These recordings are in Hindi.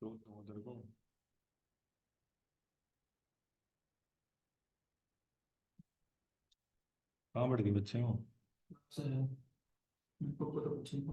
स्रोत दो उधर को। कहाँ बढ़ गए बच्चे हो? से है। इनको पता कुछ नहीं।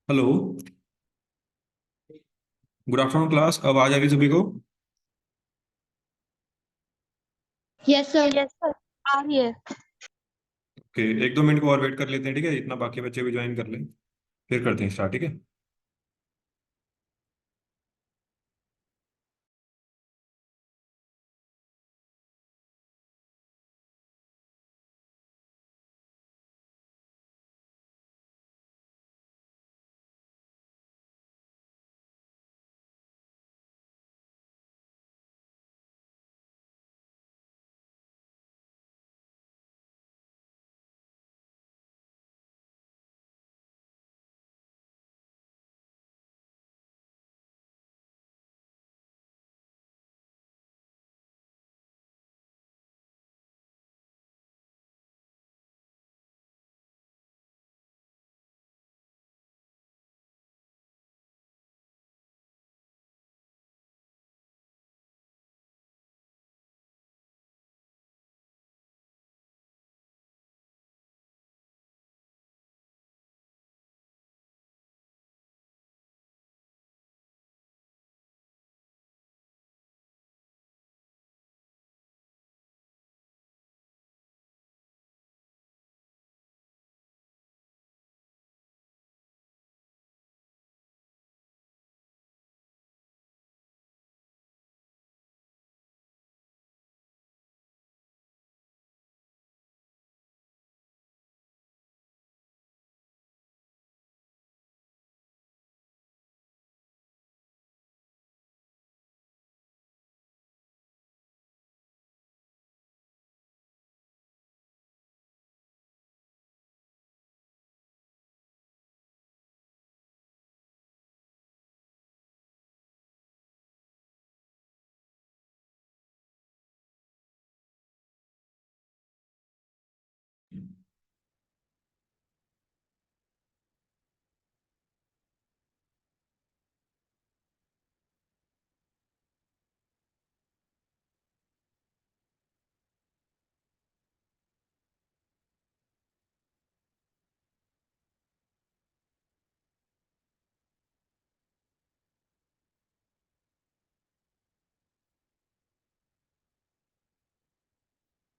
हेलो। गुड आफ्टरनून क्लास, आवाज आ रही सभी को? Yes sir, yes sir. आ रही है। ओके, एक दो मिनट को और वेट कर लेते हैं, ठीक है? इतना बाकी बच्चे भी ज्वाइन कर लें, फिर करते हैं स्टार्ट, ठीक है?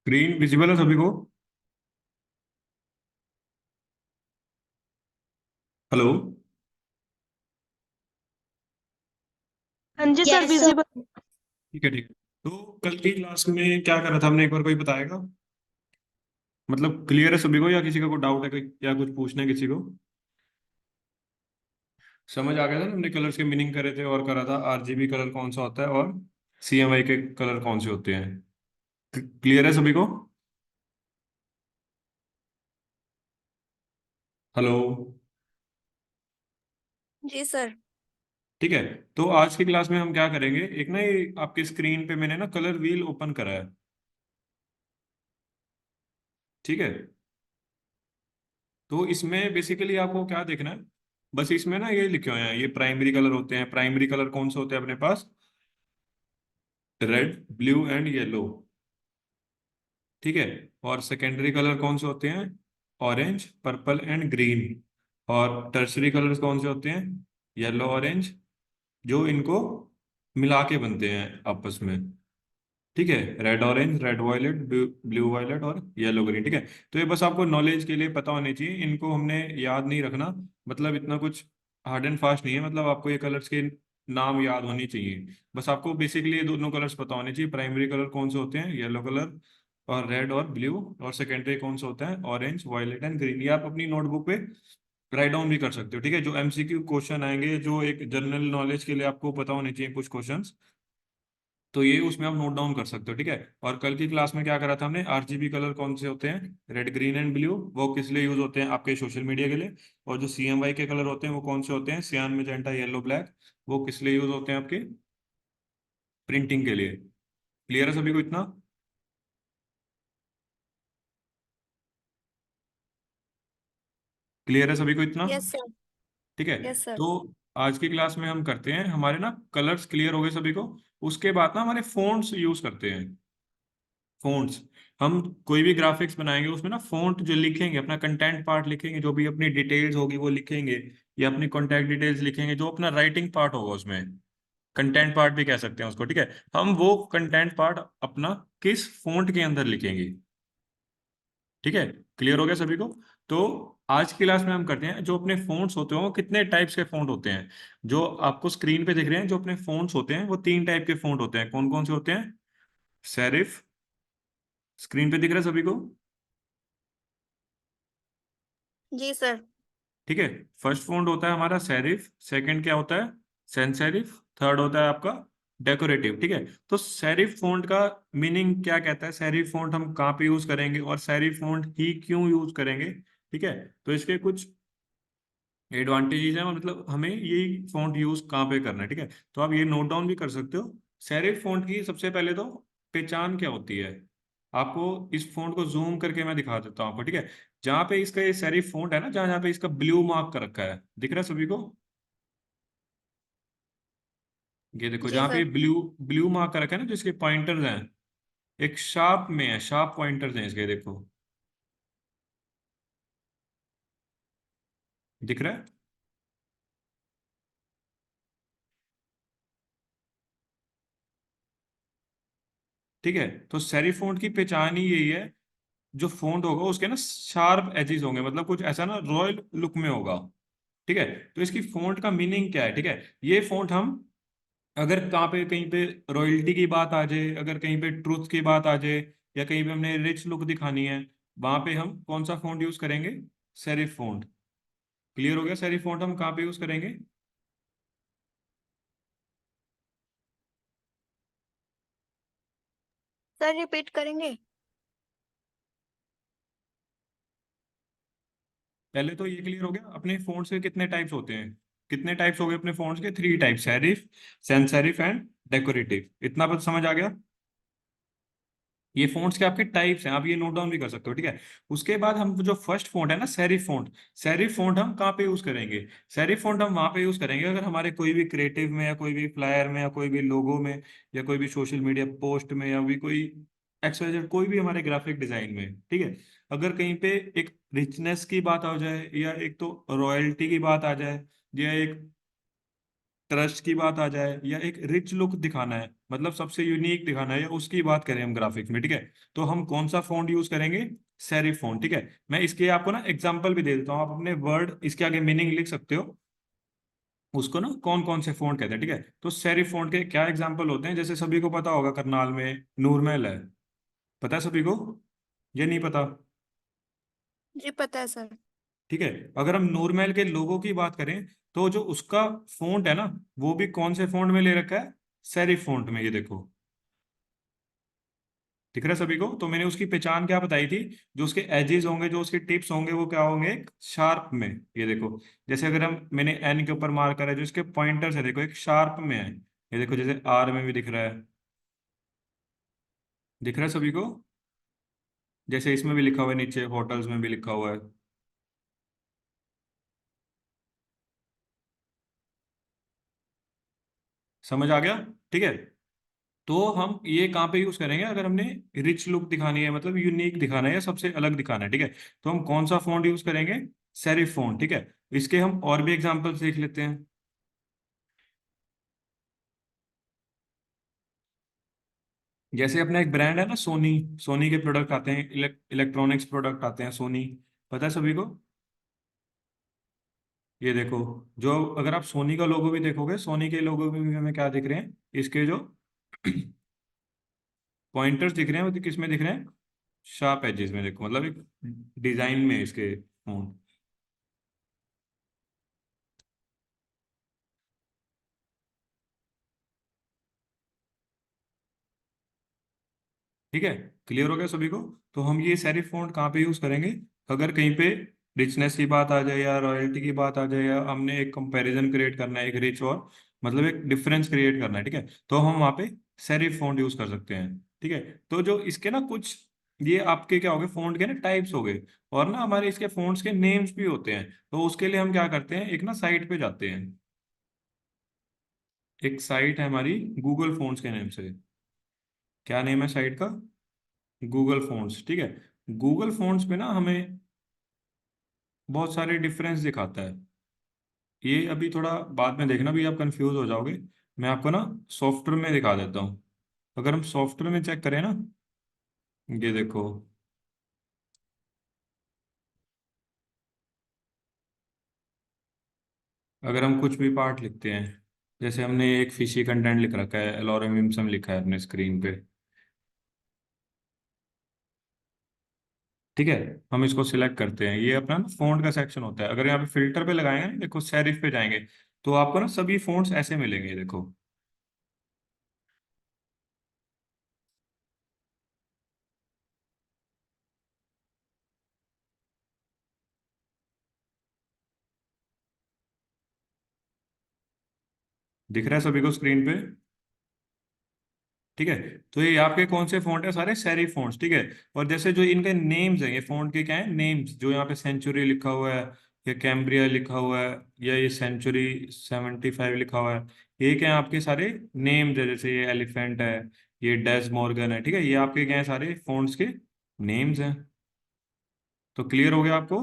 स्क्रीन विजिबल है सभी को? हेलो? हाँ जी सर, Yes, sir. विजिबल। ठीक है, ठीक है। तो कल की क्लास में क्या करा था हमने, एक बार कोई बताएगा? मतलब क्लियर है सभी को, या किसी का कोई डाउट है, कोई या कुछ पूछना है किसी को? समझ आ गया था ना, हमने कलर्स के मीनिंग करे थे और करा था आरजीबी कलर कौन सा होता है और सीएमवाई के कलर कौन से होते हैं। क्लियर है सभी को? हेलो? जी सर। ठीक है। तो आज की क्लास में हम क्या करेंगे, एक ना ये आपकी स्क्रीन पे मैंने ना कलर व्हील ओपन करा है। ठीक है। तो इसमें बेसिकली आपको क्या देखना है, बस इसमें ना ये लिखे हुए हैं, ये प्राइमरी कलर होते हैं। प्राइमरी कलर कौन से होते हैं अपने पास? Red, blue and yellow. ठीक है। और सेकेंडरी कलर कौन से होते हैं? Orange, purple and green. और टर्सरी कलर्स कौन से होते हैं? येलो, ऑरेंज, जो इनको मिला के बनते हैं आपस में। ठीक है। Red orange, red violet, blue violet और येलो ग्रीन। ठीक है। तो ये बस आपको नॉलेज के लिए पता होने चाहिए, इनको हमने याद नहीं रखना। मतलब इतना कुछ हार्ड एंड फास्ट नहीं है, मतलब आपको ये कलर्स के नाम याद होने चाहिए। बस आपको बेसिकली ये दोनों कलर्स पता होने चाहिए। प्राइमरी कलर कौन से होते हैं? येलो कलर और रेड और ब्लू। और सेकेंडरी कौन से होता है? Orange, violet and green. ये आप अपनी नोटबुक पे राइट डाउन भी कर सकते हो। ठीक है। जो एमसीक्यू क्वेश्चन आएंगे, जो एक जनरल नॉलेज के लिए आपको पता होने चाहिए कुछ क्वेश्चंस, तो ये उसमें आप नोट डाउन कर सकते हो। ठीक है। और कल की क्लास में क्या करा था हमने, आरजीबी कलर कौन से होते हैं? Red, green and blue. वो किस लिए यूज होते हैं? आपके सोशल मीडिया के लिए। और जो सीएमवाई के कलर होते हैं वो कौन से होते हैं? सियान, मैजेंटा, येलो, ब्लैक। वो किस लिए यूज होते हैं? आपके प्रिंटिंग के लिए। क्लियर है सभी को इतना? क्लियर है सभी को इतना? Yes, sir. ठीक है। Yes, sir. तो आज की क्लास में हम करते हैं, हमारे ना कलर्स क्लियर हो गए सभी को। उसके बाद ना हमारे फोन्ट्स यूज करते हैं। फोन्ट्स। हम कोई भी ग्राफिक्स बनाएंगे उसमें ना फोंट जो लिखेंगे, अपना कंटेंट पार्ट लिखेंगे, जो भी अपनी डिटेल्स होगी वो लिखेंगे, या अपनी कॉन्टैक्ट डिटेल्स लिखेंगे, जो अपना राइटिंग पार्ट होगा उसमें। कंटेंट पार्ट भी कह सकते हैं उसको। ठीक है। हम वो कंटेंट पार्ट अपना किस फोंट के अंदर लिखेंगे। ठीक है। क्लियर हो गया सभी को? तो आज की क्लास में हम करते हैं, जो अपने फोन्ट्स होते हैं वो कितने टाइप्स के फोंट होते हैं। जो आपको स्क्रीन पे दिख रहे हैं, जो अपने फोन्ट्स होते हैं वो 3 टाइप के फोंट होते हैं। कौन कौन से होते हैं? सेरिफ। स्क्रीन पे दिख रहा है सभी को? जी सर। ठीक है। फर्स्ट फॉन्ट होता है हमारा सेरिफ, सेकंड क्या होता है? सैंस सेरिफ, थर्ड होता है आपका डेकोरेटिव। ठीक है। तो सेरिफ फॉन्ट का मीनिंग क्या कहता है, सेरिफ फॉन्ट हम कहाँ पे यूज करेंगे और सेरिफ फॉन्ट ही क्यों यूज करेंगे? ठीक है। तो इसके कुछ एडवांटेजेस हैं, मतलब हमें ये फॉन्ट यूज कहाँ पे करना है। ठीक है। तो आप ये नोट डाउन भी कर सकते हो। सेरिफ फॉन्ट की सबसे पहले तो पहचान क्या होती है, आपको इस फॉन्ट को जूम करके मैं दिखा देता हूँ आपको। ठीक है। जहाँ पे इसका ये सेरिफ फॉन्ट है ना, जहाँ जहाँ पे इसका ब्लू मार्क कर रखा है, दिख रहा है सभी को? ये देखो, जी जहाँ पे सर। ब्लू ब्लू मार्क कर रखा है ना, जो इसके पॉइंटर्स हैं, एक शार्प में है, शार्प पॉइंटर्स हैं इसके, देखो दिख रहा है? ठीक है। तो सेरिफ फॉन्ट की पहचान ही यही है, जो फॉन्ट होगा उसके ना शार्प एजेस होंगे, मतलब कुछ ऐसा ना रॉयल लुक में होगा। ठीक है। तो इसकी फॉन्ट का मीनिंग क्या है? ठीक है। ये फॉन्ट हम अगर कहाँ पे कहीं पे रॉयल्टी की बात आ जाए, अगर कहीं पे ट्रुथ की बात आ जाए, या कहीं पे हमने रिच लुक दिखानी है, वहां पे हम कौन सा फॉन्ट यूज करेंगे? Serif font. क्लियर हो गया? सेरिफ फॉन्ट हम कहाँ पे यूज करेंगे? सर रिपीट करेंगे? पहले तो ये क्लियर हो गया अपने फॉन्ट्स के कितने टाइप्स होते हैं। कितने टाइप्स हो गए अपने फॉन्ट्स के? 3 type, serif, sans serif and decorative. इतना बात समझ आ गया? ये फ़ॉन्ट्स के आपके टाइप्स हैं, आप ये नोट डाउन भी कर सकते हो। ठीक है। उसके बाद हम जो फर्स्ट फ़ॉन्ट है ना, सेरिफ फ़ॉन्ट, सेरिफ फ़ॉन्ट हम कहाँ पे यूज करेंगे? सेरिफ फ़ॉन्ट हम वहां पे यूज करेंगे अगर हमारे कोई भी क्रिएटिव में, या कोई भी फ्लायर में, या कोई भी लोगो में, या कोई भी सोशल मीडिया पोस्ट में, या भी कोई एक्सवाइजेड कोई भी हमारे ग्राफिक डिजाइन में। ठीक है। अगर कहीं पे एक रिचनेस की बात आ जाए, या एक तो रॉयल्टी की बात आ जाए, या एक ट्रस्ट की बात आ जाए या एक रिच लुक दिखाना है, मतलब सबसे यूनिक दिखाना है, या उसकी बात करें हम ग्राफिक्स में, ठीक है, तो हम कौन सा फॉन्ट यूज करेंगे? सेरिफ फॉन्ट, ठीक है। मैं इसके आपको ना एग्जांपल भी दे देता हूँ, आप अपने वर्ड इसके आगे मीनिंग लिख सकते हो, उसको ना कौन कौन से फॉन्ट कहते हैं, ठीक है। तो सेरिफ फॉन्ट के क्या एग्जांपल होते हैं, जैसे सभी को पता होगा करनाल में नूरमहल है, पता है सभी को, ये नहीं पता? जी पता है सर। ठीक है, अगर हम नूरमहल के लोगों की बात करें, तो जो उसका फॉन्ट है ना, वो भी कौन से फॉन्ट में ले रखा है? सेरिफ फॉन्ट में, ये देखो, दिख रहा है सभी को? तो मैंने उसकी पहचान क्या बताई थी, जो उसके एजेस होंगे, जो उसके टिप्स होंगे, वो क्या होंगे? एक शार्प में, ये देखो, जैसे अगर हम, मैंने एन के ऊपर मार्क करा है, जो इसके पॉइंटर्स है देखो, एक शार्प में है, ये देखो, जैसे आर में भी दिख रहा है, दिख रहा है सभी को? जैसे इसमें भी लिखा हुआ है, नीचे होटल्स में भी लिखा हुआ है, समझ आ गया? ठीक है, तो हम ये कहाँ पे यूज करेंगे अगर हमने रिच लुक दिखानी है, मतलब यूनिक दिखाना है या सबसे अलग दिखाना है, ठीक है, तो हम कौन सा फॉन्ट यूज करेंगे? सेरिफ फॉन्ट, ठीक है। इसके हम और भी एग्जांपल्स देख लेते हैं। जैसे अपना एक ब्रांड है ना, सोनी, सोनी के प्रोडक्ट आते हैं, इलेक्ट्रॉनिक्स प्रोडक्ट आते हैं सोनी, पता है सभी को? ये देखो, जो अगर आप सोनी का लोगो भी देखोगे, सोनी के लोगो में भी हमें क्या दिख रहे हैं? इसके जो पॉइंटर्स दिख रहे हैं, वो किस में दिख रहे हैं? शार्प एजेस में, देखो, मतलब एक डिजाइन में इसके फोन, ठीक है। क्लियर हो गया सभी को? तो हम ये सेरिफ फॉन्ट कहाँ पे यूज करेंगे? अगर कहीं पे रिचनेस की बात आ जाए या रॉयल्टी की बात आ जाए, या हमने एक कंपैरिजन क्रिएट करना है, एक रिच और मतलब एक डिफरेंस क्रिएट करना है, ठीक है, तो हम वहाँ पे सेरिफ फॉन्ट यूज कर सकते हैं, ठीक है। तो जो इसके ना कुछ, ये आपके क्या हो गए फॉन्ट के ना टाइप्स हो गए, और ना हमारे इसके फॉन्ट्स के नेम्स भी होते हैं, तो उसके लिए हम क्या करते हैं, एक ना साइट पे जाते हैं, एक साइट है हमारी गूगल फॉन्ट्स के नेम से, क्या नेम है साइट का? गूगल फॉन्ट्स, ठीक है। गूगल फॉन्ट्स पे ना हमें बहुत सारे डिफरेंस दिखाता है, ये अभी थोड़ा बाद में देखना भी, आप कंफ्यूज हो जाओगे, मैं आपको ना सॉफ्टवेयर में दिखा देता हूँ। अगर हम सॉफ्टवेयर में चेक करें ना, ये देखो, अगर हम कुछ भी पार्ट लिखते हैं, जैसे हमने एक फिशी कंटेंट लिख रखा है, एलोरेमिम्सम लिखा है अपने स्क्रीन पे, ठीक है, हम इसको सिलेक्ट करते हैं, ये अपना ना फॉन्ट का सेक्शन होता है, अगर यहाँ पे फिल्टर पे लगाएंगे ना, देखो सेरिफ पे जाएंगे, तो आपको ना सभी फॉन्ट्स ऐसे मिलेंगे, देखो, दिख रहा है सभी को स्क्रीन पे? ठीक है, तो ये आपके कौन से फॉन्ट है? सारे सेरिफ फॉन्ट्स, ठीक है। और जैसे जो इनके नेम्स हैं, ये फॉन्ट के क्या है नेम्स, जो यहाँ पे सेंचुरी लिखा हुआ है, या कैम्ब्रिया लिखा हुआ है, या ये सेंचुरी 75 लिखा हुआ है, ये क्या है? आपके सारे नेम्स है, जैसे ये एलिफेंट है, ये डेस मॉर्गन है, ठीक है, ये आपके क्या है? सारे फॉन्ट्स के नेम्स हैं। तो क्लियर हो गया आपको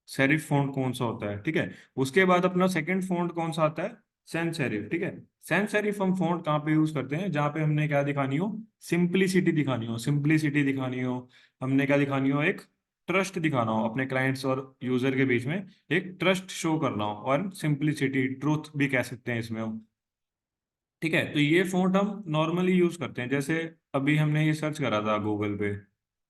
सेरिफ फॉन्ट कौन सा होता है, ठीक है। उसके बाद अपना सेकंड फॉन्ट कौन सा आता है? सैंस सेरिफ, ठीक है। सैंस सेरिफ हम फॉन्ट कहाँ पे यूज करते हैं? जहाँ पे हमने क्या दिखानी हो? सिंप्लिसिटी दिखानी हो, सिंप्लिसिटी दिखानी हो, हमने क्या दिखानी हो? एक ट्रस्ट दिखाना हो अपने क्लाइंट्स और यूजर के बीच में, एक ट्रस्ट शो करना हो, और सिंप्लिसिटी, ट्रूथ भी कह सकते हैं इसमें हम, ठीक है। तो ये फॉन्ट हम नॉर्मली यूज करते हैं, जैसे अभी हमने ये सर्च करा था गूगल पे,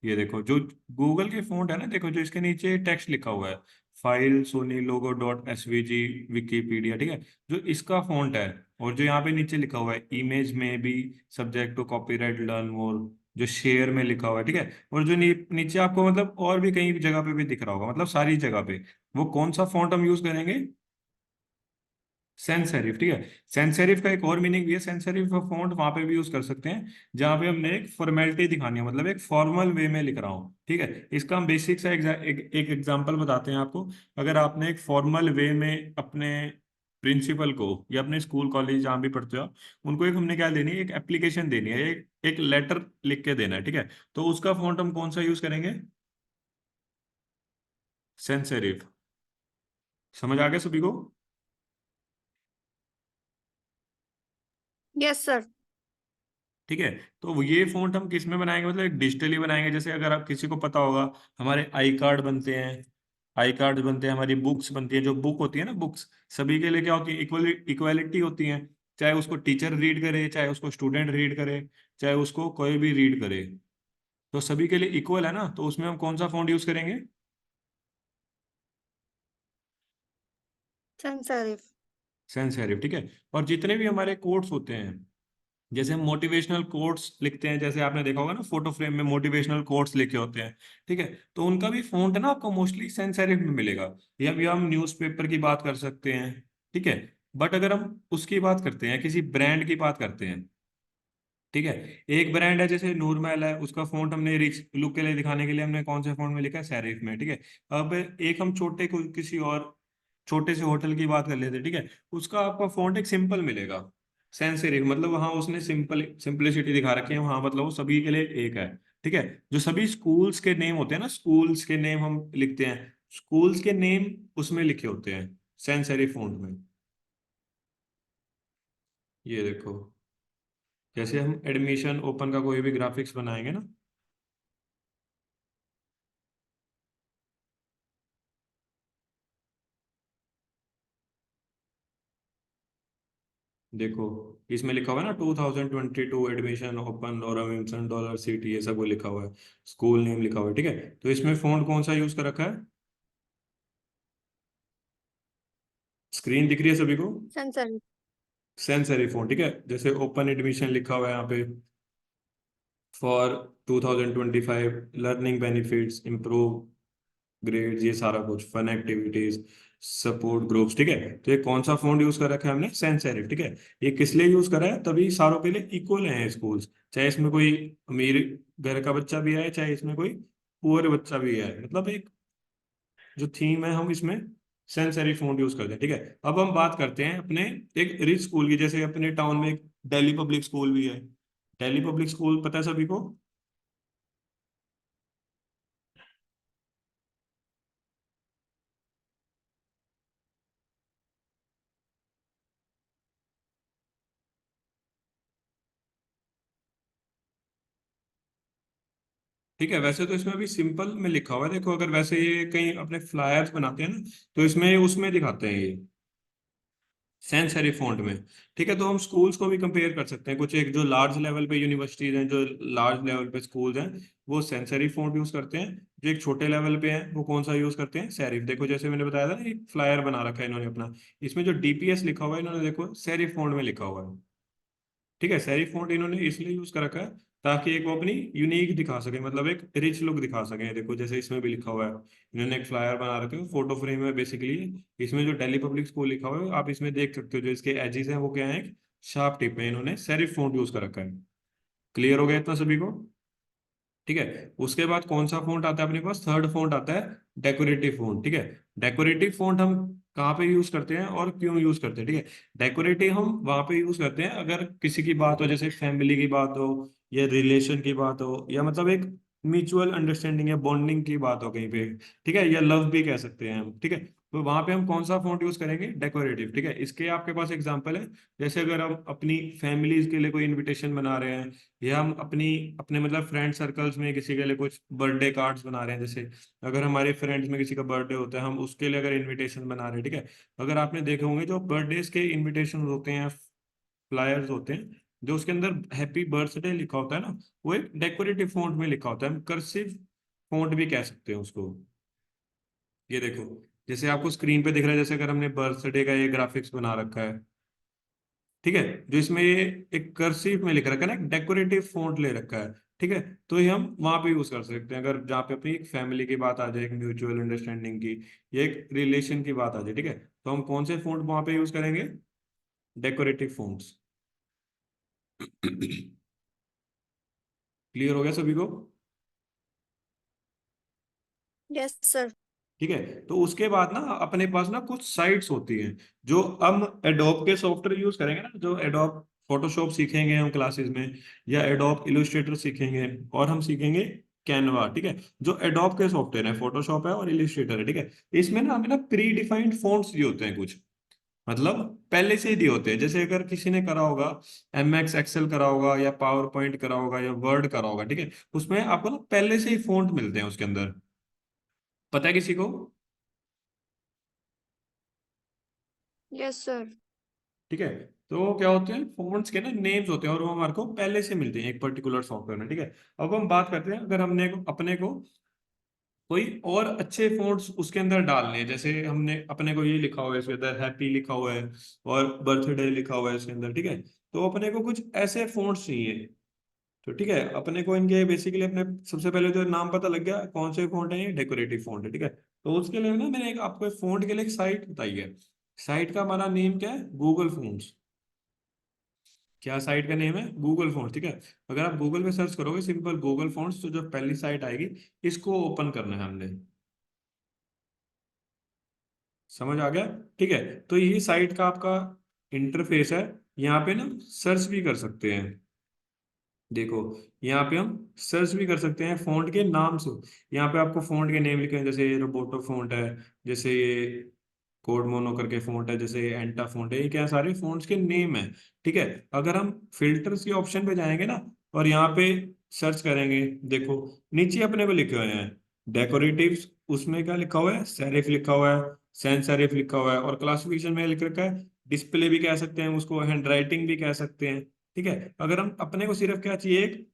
ये देखो, जो गूगल के फॉन्ट है ना, देखो, जो इसके नीचे टेक्स्ट लिखा हुआ है, file Sony logo dot SVG Wikipedia, ठीक है, जो इसका फॉन्ट है, और जो यहाँ पे नीचे लिखा हुआ है इमेज में भी subject to copyright learn more, जो शेयर में लिखा हुआ है, ठीक है, और जो नीचे आपको मतलब और भी कई जगह पे भी दिख रहा होगा, मतलब सारी जगह पे, वो कौन सा फॉन्ट हम यूज करेंगे? सेंस सेरिफ, ठीक है। सेंस सेरिफ का एक और मीनिंग भी है, सेंस सेरिफ का फॉन्ट वहां पे भी यूज कर सकते हैं जहां पे हमने एक फॉर्मेलिटी दिखानी है, मतलब एक फॉर्मल वे में लिख रहा हूँ, ठीक है। इसका हम बेसिक सा एक एग्जांपल बताते हैं आपको। अगर आपने एक फॉर्मल वे में अपने प्रिंसिपल को, या अपने स्कूल कॉलेज जहाँ भी पढ़ते हो, उनको एक हमने क्या देनी है? एक एप्लीकेशन देनी है, एक लेटर लिख के देना है, ठीक है, तो उसका फॉन्ट हम कौन सा यूज करेंगे? Sans serif. समझ आ गया सभी को? Yes sir. ठीक है। तो ये फ़ॉन्ट हम किस में बनाएंगे, मतलब एक डिजिटली बनाएंगे। जैसे अगर आप किसी को पता होगा, हमारे आई कार्ड बनते हैं, आई कार्ड बनते हैं, हमारी बुक्स बनती है, जो बुक होती है ना, बुक्स सभी के लिए क्या होती है, इक्वलिटी होती है। चाहे उसको टीचर रीड करे, चाहे उसको स्टूडेंट रीड करे, चाहे उसको कोई भी रीड करे, तो सभी के लिए इक्वल है ना। तो उसमें हम कौन सा फ़ॉन्ट यूज़ करेंगे? Sans serif. Sans serif. ठीक है। और जितने भी हमारे कोट्स होते हैं, जैसे हम मोटिवेशनल कोट्स लिखते हैं, जैसे आपने देखा होगा ना, फोटो फ्रेम में मोटिवेशनल कोट्स लिखे होते हैं। ठीक है। तो उनका भी फॉन्ट है ना, आपको मोस्टली सैंस सेरिफ में मिलेगा। या हम न्यूज़पेपर की बात कर सकते हैं। ठीक है। बट अगर हम उसकी बात करते हैं, किसी ब्रांड की बात करते हैं, ठीक है, एक ब्रांड है जैसे नूरमहल है, उसका फॉन्ट हमने रिच लुक के लिए दिखाने के लिए हमने कौन से फॉन्ट में लिखा है, सेरिफ में। ठीक है। अब एक हम किसी और छोटे से होटल की बात कर लेते हैं, ठीक है, उसका आपका फॉन्ट एक सिंपल मिलेगा, सैंस सेरिफ। मतलब वहाँ उसने सिंपलिसिटी दिखा रखी है वहाँ, मतलब वो सभी के लिए एक है। ठीक है। जो सभी स्कूल्स के नेम होते हैं ना, स्कूल्स के नेम हम लिखते हैं, स्कूल्स के नेम उसमें लिखे होते हैं सैंस सेरिफ फॉन्ट में। ये देखो, जैसे हम एडमिशन ओपन का कोई भी ग्राफिक्स बनाएंगे ना, देखो इसमें लिखा हुआ है ना, 2022 एडमिशन ओपन और डॉलर सिटी, ये सब वो लिखा हुआ है, स्कूल नेम लिखा हुआ है। ठीक है। तो इसमें फॉन्ट कौन सा यूज कर रखा है? स्क्रीन दिख रही है सभी को? Sans serif. Sans serif font. ठीक है। जैसे ओपन एडमिशन लिखा हुआ है यहाँ पे, for 2025 learning benefits, improve grades, ये सारा कुछ, फन एक्टिविटीज, सपोर्ट ग्रुप्स। ठीक है। तो ये कौन सा फॉन्ट यूज कर रखा है हमने? Sans serif. ठीक है। ये किस लिए यूज करा है? तभी सारों के लिए इक्वल हैं स्कूल्स, चाहे इसमें कोई अमीर घर का बच्चा भी आए, चाहे इसमें कोई पुअर बच्चा भी आए, मतलब एक जो थीम है हम इसमें सेंस सेरिफ फॉन्ट यूज करते हैं। ठीक है। अब हम बात करते हैं अपने एक रिच स्कूल की। जैसे अपने टाउन में एक दिल्ली पब्लिक स्कूल भी है। दिल्ली पब्लिक स्कूल पता है सभी को? ठीक है। वैसे तो इसमें भी सिंपल में लिखा हुआ है, देखो अगर वैसे ये कहीं अपने फ्लायर्स बनाते हैं ना, तो इसमें उसमें दिखाते हैं ये सेंस सेरिफ फॉन्ट में। ठीक है। तो हम स्कूल्स को भी कंपेयर कर सकते हैं, कुछ एक जो लार्ज लेवल पे यूनिवर्सिटीज हैं, जो लार्ज लेवल पे स्कूल्स हैं, वो सेंस सेरिफ फॉन्ट यूज करते हैं। जो एक छोटे लेवल पे हैं, वो कौन सा यूज करते हैं? सेरिफ। देखो जैसे मैंने बताया था ना, एक फ्लायर बना रखा है इन्होंने अपना, इसमें जो डीपीएस लिखा हुआ है इन्होंने, देखो सेरिफ फॉन्ट में लिखा हुआ है। ठीक है। सेरिफ फॉन्ट इन्होंने इसलिए यूज कर रखा है ताकि एक वो अपनी यूनिक दिखा सके, मतलब एक रिच लुक दिखा सके। देखो जैसे इसमें भी लिखा हुआ है, इन्होंने एक फ्लायर बना रखे है, फोटो फ्रेम है बेसिकली। इसमें जो दिल्ली पब्लिक स्कूल लिखा हुआ है आप इसमें देख सकते हो, जो इसके एजेस हैं वो क्या है, शार्प टिप है, इन्होंने सेरिफ फॉन्ट यूज कर रखा है। क्लियर हो गया इतना सभी को? ठीक है। उसके बाद कौन सा फॉन्ट आता है अपने पास? थर्ड फॉन्ट आता है डेकोरेटिव फॉन्ट। ठीक है। डेकोरेटिव फॉन्ट हम कहाँ पे यूज करते हैं और क्यों यूज करते हैं? ठीक है। डेकोरेटिव हम वहां पे यूज करते हैं अगर किसी की बात हो, जैसे फैमिली की बात हो, या रिलेशन की बात हो, या मतलब एक म्यूचुअल अंडरस्टैंडिंग या बॉन्डिंग की बात हो कहीं पे। ठीक है। या लव भी कह सकते हैं हम। ठीक है। तो वहां पे हम कौन सा फॉन्ट यूज करेंगे? डेकोरेटिव। ठीक है। इसके आपके पास एग्जांपल है, जैसे अगर हम अपनी फैमिलीज के लिए कोई इनविटेशन बना रहे हैं, या हम अपनी अपने मतलब फ्रेंड सर्कल्स में किसी के लिए कुछ बर्थडे कार्ड्स बना रहे हैं, जैसे अगर हमारे फ्रेंड्स में किसी का बर्थडे होता है, हम उसके लिए अगर इनविटेशन बना रहे हैं। ठीक है। अगर आपने देखे होंगे जो बर्थडेज के इनविटेशन होते हैं, फ्लायर्स होते हैं, जो उसके अंदर हैप्पी बर्थडे लिखा होता है ना, वो एक डेकोरेटिव फॉन्ट में लिखा होता है, हम कर्सिव फॉन्ट भी कह सकते हैं उसको। ये देखो, जैसे आपको स्क्रीन पे दिख रहा है, जैसे अगर हमने बर्थडे का ये ग्राफिक्स बना रखा है, ठीक है, जो इसमें ये एक कर्सिव में लिख रखा है ना, डेकोरेटिव फॉन्ट ले रखा है। ठीक है। तो ये हम वहां पे यूज कर सकते हैं, अगर जहाँ पे अपनी एक फैमिली की बात आ जाए, एक म्यूचुअल अंडरस्टैंडिंग की, या एक रिलेशन की बात आ जाए। ठीक है। तो हम कौन से फॉन्ट वहां पे यूज करेंगे? Decorative fonts. क्लियर हो गया सभी को? Yes sir. ठीक है। तो उसके बाद ना अपने पास ना कुछ साइट्स होती हैं, जो हम एडोब के सॉफ्टवेयर यूज करेंगे ना, जो एडोब फोटोशॉप सीखेंगे हम क्लासेस में, या एडोब इलस्ट्रेटर सीखेंगे, और हम सीखेंगे कैनवा। ठीक है। जो एडोब के सॉफ्टवेयर है, फोटोशॉप है और इलस्ट्रेटर है। ठीक है। इसमें ना हमें ना प्री डिफाइंड फॉन्ट्स भी होते हैं कुछ, मतलब पहले से ही दिए होते हैं। जैसे अगर किसी ने करा होगा MS एक्सेल करा होगा या पावर पॉइंट करा होगा या वर्ड करा होगा, ठीक है, उसमें आपको ना पहले से ही फॉन्ट मिलते हैं उसके अंदर। पता है किसी को? Yes sir. ठीक है। तो क्या होते हैं, फॉन्ट्स के ना नेम्स होते हैं और वो हमारे को पहले से मिलते हैं एक पर्टिकुलर सॉफ्टवेयर में, ठीक है। अब हम बात करते हैं, अगर हमने अपने को कोई और अच्छे फॉन्ट्स उसके अंदर डालने हैं, जैसे हमने अपने को ये लिखा हुआ है इसके अंदर हैप्पी लिखा हुआ है और बर्थडे लिखा हुआ है इसके अंदर, ठीक है, तो अपने को कुछ ऐसे फॉन्ट्स चाहिए। तो ठीक है, अपने को इनके बेसिकली अपने सबसे पहले तो नाम पता लग गया कौन से फॉन्ट है, ये डेकोरेटिव फॉन्ट है, ठीक है। तो उसके लिए ना मैंने आपको एक फॉन्ट के लिए एक साइट बताई है। साइट का हमारा नेम क्या है? Google fonts. क्या साइट का नेम है? गूगल फॉन्ट्स, ठीक है। अगर आप गूगल पे सर्च करोगे सिंपल गूगल फॉन्ट्स, तो जो पहली साइट आएगी इसको ओपन करना है हमने। समझ आ गया? ठीक है। तो ये साइट का आपका इंटरफेस है। यहाँ पे ना सर्च भी कर सकते हैं। देखो, यहाँ पे हम सर्च भी कर सकते हैं फॉन्ट के नाम से। यहाँ पे आपको फॉन्ट के नेम लिखे हैं, जैसे ये रोबोटो फॉन्ट है, जैसे ये कोड मोनो करके फॉन्ट है, जैसे एंटा फॉन्ट है, ये क्या सारे फॉन्ट्स के नेम है, ठीक है। अगर हम फिल्टर्स के ऑप्शन पे जाएंगे ना और यहाँ पे सर्च करेंगे, देखो नीचे अपने को लिखे हुए हैं डेकोरेटिव्स, उसमें क्या लिखा हुआ है? सेरिफ लिखा हुआ है, सैन सेरिफ लिखा हुआ है, और क्लासिफिकेशन में लिख रखा है डिस्प्ले भी कह सकते हैं उसको, हैंड राइटिंग भी कह सकते हैं, ठीक है। अगर हम अपने को सिर्फ क्या चाहिए, एक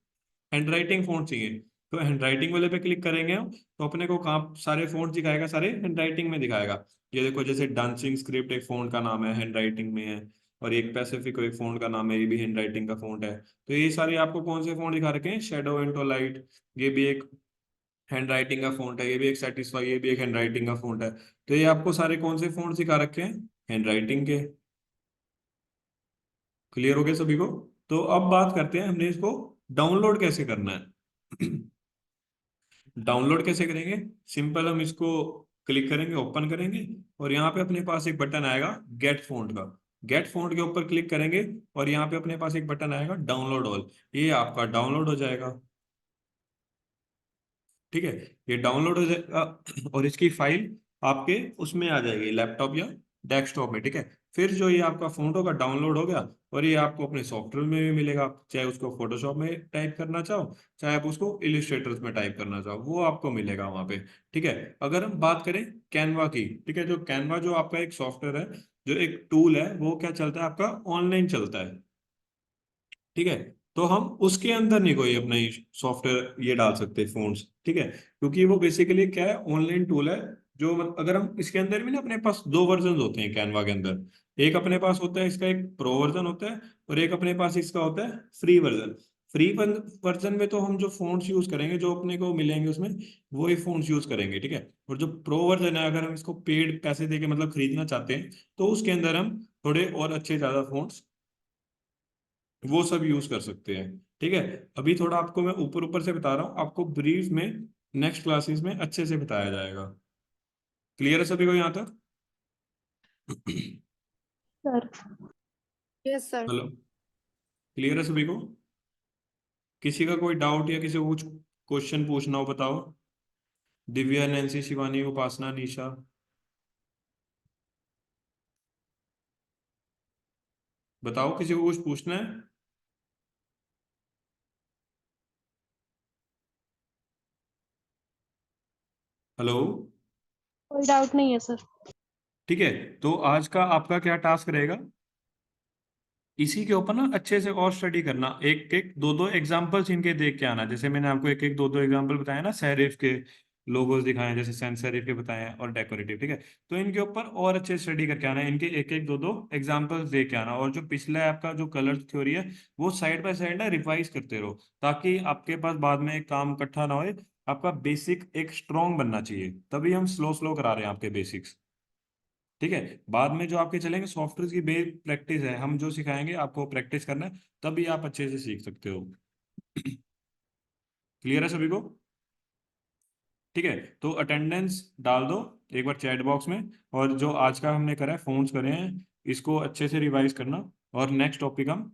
हैंड राइटिंग फॉन्ट चाहिए, तो हैंड राइटिंग वाले पे क्लिक करेंगे हम, तो अपने को कहाँ सारे फॉन्ट दिखाएगा, सारे हैंड राइटिंग में दिखाएगा। ये देखो, जैसे डांसिंग स्क्रिप्ट एक फॉन्ट का नाम है, हैंड राइटिंग में है, और एक पैसिफिक एक फॉन्ट का नाम है, ये भी हैंड राइटिंग का फॉन्ट है। तो ये सारे आपको कौन से फॉन्ट दिखा रखे हैं? शेडो इंटो लाइट, ये भी एक हैंड राइटिंग का फॉन्ट है, ये भी एक सेटिस्फाई, ये भी एक हैंड राइटिंग का फॉन्ट है। तो ये आपको सारे कौन से फॉन्ट दिखा रखे हैं? हैंड राइटिंग के। क्लियर हो गया सभी को? तो अब बात करते हैं हमने इसको डाउनलोड कैसे करना है। डाउनलोड कैसे करेंगे? सिंपल, हम इसको क्लिक करेंगे, ओपन करेंगे, और यहाँ पे अपने पास एक बटन आएगा गेट फॉन्ट का। गेट फॉन्ट के ऊपर क्लिक करेंगे और यहाँ पे अपने पास एक बटन आएगा डाउनलोड ऑल, ये आपका डाउनलोड हो जाएगा, ठीक है। ये डाउनलोड हो जाएगा और इसकी फाइल आपके उसमें आ जाएगी, लैपटॉप या डेस्कटॉप में, ठीक है। फिर जो ये आपका फोटो का डाउनलोड हो गया, और ये आपको अपने सॉफ्टवेयर में भी मिलेगा, आप चाहे उसको फोटोशॉप में टाइप करना चाहो, चाहे आप उसको इलिस्ट्रेटर्स में टाइप करना चाहो, वो आपको मिलेगा वहां पे, ठीक है। अगर हम बात करें कैनवा की, ठीक है, जो कैनवा जो आपका एक सॉफ्टवेयर है, जो एक टूल है, वो क्या चलता है आपका? ऑनलाइन चलता है, ठीक है। तो हम उसके अंदर नहीं कोई अपना सॉफ्टवेयर ये डाल सकते फोन्स, ठीक है, क्योंकि वो बेसिकली क्या है, ऑनलाइन टूल है। जो अगर हम इसके अंदर भी ना, अपने पास दो वर्जन होते हैं कैनवा के अंदर। एक अपने पास होता है इसका एक प्रो वर्जन होता है, और एक अपने पास इसका होता है फ्री वर्जन। फ्री वर्जन में तो हम जो फोन्स यूज करेंगे, जो अपने को मिलेंगे उसमें, वो ही फोन्स यूज करेंगे, ठीक है। और जो प्रो वर्जन है, अगर हम इसको पेड पैसे देके मतलब खरीदना चाहते हैं, तो उसके अंदर हम थोड़े और अच्छे ज्यादा फोन्स वो सब यूज कर सकते हैं, ठीक है। अभी थोड़ा आपको मैं ऊपर ऊपर से बता रहा हूँ, आपको ब्रीफ में नेक्स्ट क्लासेस में अच्छे से बताया जाएगा। क्लियर है सभी को यहाँ तक? Sir. Yes sir. Hello, clear है सभी को? किसी का कोई डाउट या किसी को कुछ क्वेश्चन पूछना हो बताओ। दिव्या, नैन्सी, शिवानी, उपासना, निशा, बताओ किसी को कुछ पूछना है? हेलो। कोई डाउट नहीं है सर। ठीक है, तो आज का आपका क्या टास्क रहेगा? इसी के ऊपर ना अच्छे से और स्टडी करना, एक एक दो दो एग्जांपल्स इनके देख के आना। जैसे मैंने आपको एक एक दो दो एग्जांपल बताया ना, सेरिफ के लोगोस दिखाए हैं, जैसे सैंस सेरिफ के बताए हैं, और डेकोरेटिव, ठीक है। तो इनके ऊपर और अच्छे स्टडी करके आना है, इनके एक एक दो दो एग्जांपल्स देख के आना, और जो पिछला है आपका जो कलर थ्योरी है, वो साइड बाय साइड ना रिवाइज करते रहो, ताकि आपके पास बाद में एक काम इकट्ठा ना होए। आपका बेसिक एक स्ट्रॉन्ग बनना चाहिए, तभी हम स्लो स्लो करा रहे हैं आपके बेसिक्स, ठीक है। बाद में जो आपके चलेंगे सॉफ्टवेयर की बेस प्रैक्टिस है, हम जो सिखाएंगे आपको प्रैक्टिस करना है, तभी आप अच्छे से सीख सकते हो। क्लियर है सभी को? ठीक है, तो अटेंडेंस डाल दो एक बार चैट बॉक्स में, और जो आज का हमने करा है फोन्स करे हैं, इसको अच्छे से रिवाइज करना, और नेक्स्ट टॉपिक हम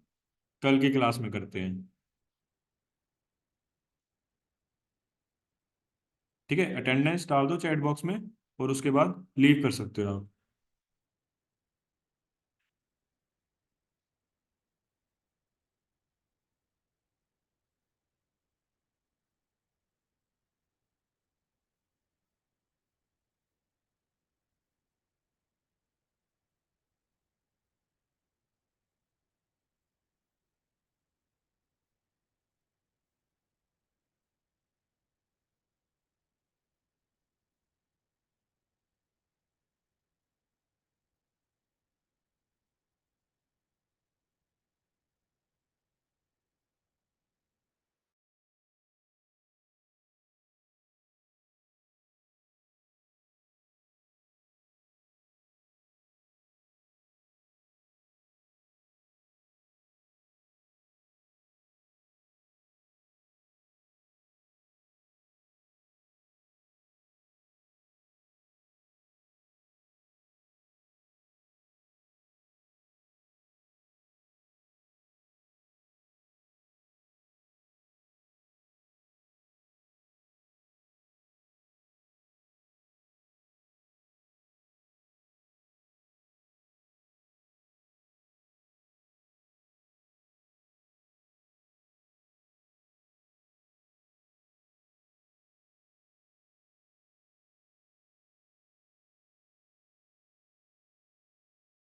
कल की क्लास में करते हैं, ठीक है। अटेंडेंस डाल दो चैट बॉक्स में, और उसके बाद लीव कर सकते हो आप।